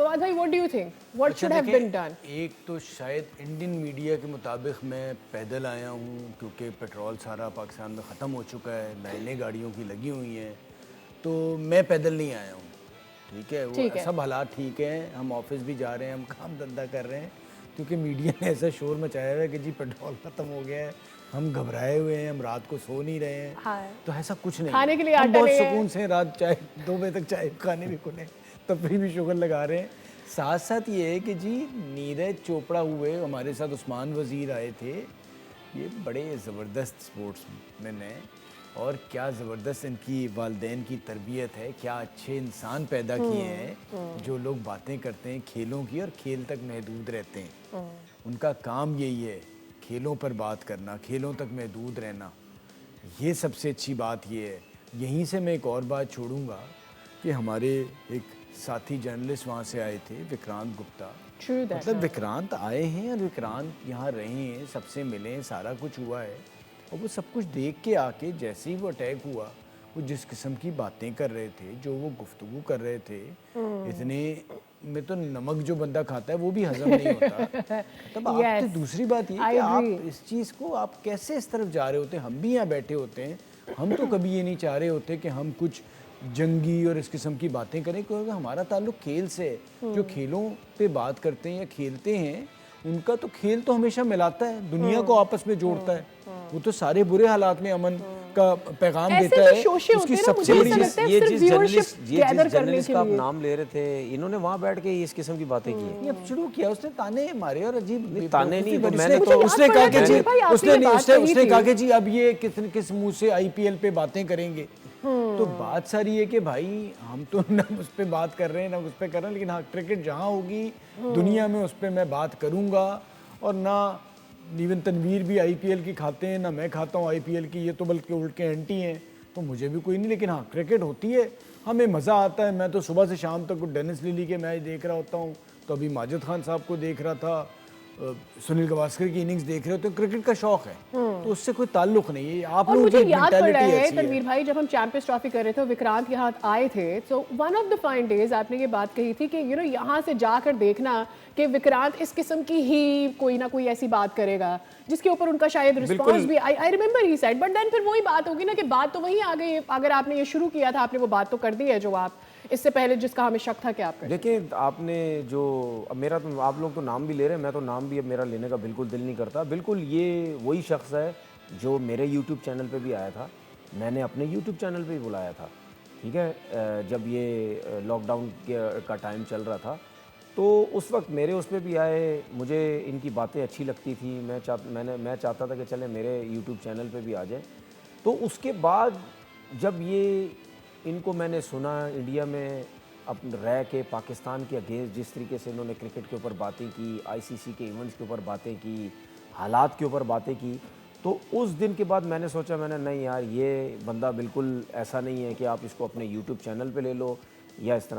फवाद भाई, what do you think what should have been done? एक तो शायद इंडियन मीडिया के मुताबिक मैं पैदल आया हूँ क्योंकि पेट्रोल सारा पाकिस्तान में ख़त्म हो चुका है, लाइनें गाड़ियों की लगी हुई हैं, तो मैं पैदल नहीं आया हूँ। ठीक है, ठीक वो है। सब हालात ठीक हैं, हम ऑफिस भी जा रहे हैं, हम काम धंधा कर रहे हैं, क्योंकि मीडिया ने ऐसा शोर मचाया हुआ है कि जी पेट्रोल ख़त्म हो गया है, हम घबराए हुए हैं, हम रात को सो नहीं रहे हैं। हाँ। तो ऐसा कुछ नहीं, खाने के लिए हम आटा बहुत नहीं है। सुकून से रात चाय 2 बजे तक चाय खाने भी खुले, तब भी शुगर लगा रहे हैं। साथ साथ ये है कि जी नीरज चोपड़ा हुए, हमारे साथ उस्मान वज़ीर आए थे, ये बड़े ज़बरदस्त स्पोर्ट्समैन हैं और क्या ज़बरदस्त इनकी वालिदैन की तरबियत है, क्या अच्छे इंसान पैदा किए हैं जो लोग बातें करते हैं खेलों की और खेल तक महदूद रहते हैं। उनका काम यही है, खेलों पर बात करना, खेलों तक महदूद रहना, ये सबसे अच्छी बात ये है। यहीं से मैं एक और बात छोड़ूंगा कि हमारे एक साथी जर्नलिस्ट वहाँ से आए थे, विक्रांत गुप्ता। मतलब विक्रांत आए हैं और विक्रांत यहाँ रहे हैं, सबसे मिले हैं, सारा कुछ हुआ है, और वो सब कुछ देख के आके जैसे ही वो अटैक हुआ, वो जिस किस्म की बातें कर रहे थे, जो वो गुफ्तगू कर रहे थे, इतने में तो नमक जो बंदा खाता है वो भी हजम नहीं होता। तब आप तो दूसरी बात ये कि आप इस चीज़ को आप कैसे इस तरफ जा रहे होते, हम भी यहाँ बैठे होते हैं, हम तो कभी ये नहीं चाह रहे होते कि हम कुछ जंगी और इस किस्म की बातें करें, क्योंकि हमारा ताल्लुक खेल से है। जो खेलों पे बात करते हैं या खेलते हैं, उनका तो खेल तो हमेशा मिलाता है, दुनिया को आपस में जोड़ता है। वो तो सारे बुरे हालात में अमन का पैगाम देता है। उसकी सबसे बड़ी ये जिस जर्नलिस्ट का आप नाम ले रहे थे, इन्होंने वहाँ बैठ के इस किस्म की बातें की हैं। ये अब शुरू किया उसने, ताने मारे और अजीब ताने नहीं, तो मैंने तो उसने कहा कि जी उसने कहा कि जी अब ये किस मुंह से आईपीएल पे बातें करेंगे। तो बात सारी है कि भाई हम तो ना उस पर बात कर रहे हैं ना उस पर कर रहे हैं, लेकिन हाँ क्रिकेट जहाँ होगी दुनिया में उस पर मैं बात करूँगा। और ना इवन तनवीर भी आईपीएल की खाते हैं, ना मैं खाता हूँ आईपीएल की, ये तो बल्कि उल्ट के एंटी हैं, तो मुझे भी कोई नहीं। लेकिन हाँ क्रिकेट होती है, हमें मज़ा आता है। मैं तो सुबह से शाम तक डेनिस लिली के मैच देख रहा होता हूँ, तो अभी माजिद खान साहब को देख रहा था, सुनील गावस्कर की इनिंग्स देख रहे हो, तो क्रिकेट का शौक है, तो उससे कोई ताल्लुक नहीं है। आप लोगों मुझे याद पड़ रहा है तनवीर भाई, जब हम चैंपियंस ट्रॉफी कर रहे थे, विक्रांत यहाँ आए थे, तो one of the fine days आपने ये बात कही थी कि यहाँ से जाकर देखना कि विक्रांत इस किस्म की ही कोई ना कोई ऐसी बात करेगा जिसके ऊपर उनका शायद रिस्पांस भी, I remember he said, but then फिर वही बात होगी ना कि बात तो वही आ गई। अगर आपने ये शुरू किया था, आपने वो बात तो कर दी है जो आप इससे पहले जिसका हमें शक था कि आप देखिए, आपने जो अब मेरा तो, आप लोग तो नाम भी ले रहे हैं, मैं तो नाम भी अब मेरा लेने का बिल्कुल दिल नहीं करता। बिल्कुल ये वही शख्स है जो मेरे YouTube चैनल पे भी आया था, मैंने अपने YouTube चैनल पे भी बुलाया था। ठीक है, जब ये लॉकडाउन का टाइम चल रहा था, तो उस वक्त मेरे उस पर भी आए, मुझे इनकी बातें अच्छी लगती थी, मैं चाहता था कि चले मेरे YouTube चैनल पे भी आ जाए। तो उसके बाद जब ये इनको मैंने सुना इंडिया में अपन रह के पाकिस्तान के अगेंस्ट जिस तरीके से इन्होंने क्रिकेट के ऊपर बातें की, आईसीसी के इवेंट्स के ऊपर बातें की, हालात के ऊपर बातें की, तो उस दिन के बाद मैंने सोचा, मैंने नहीं यार, ये बंदा बिल्कुल ऐसा नहीं है कि आप इसको अपने YouTube चैनल पे ले लो या इस तरह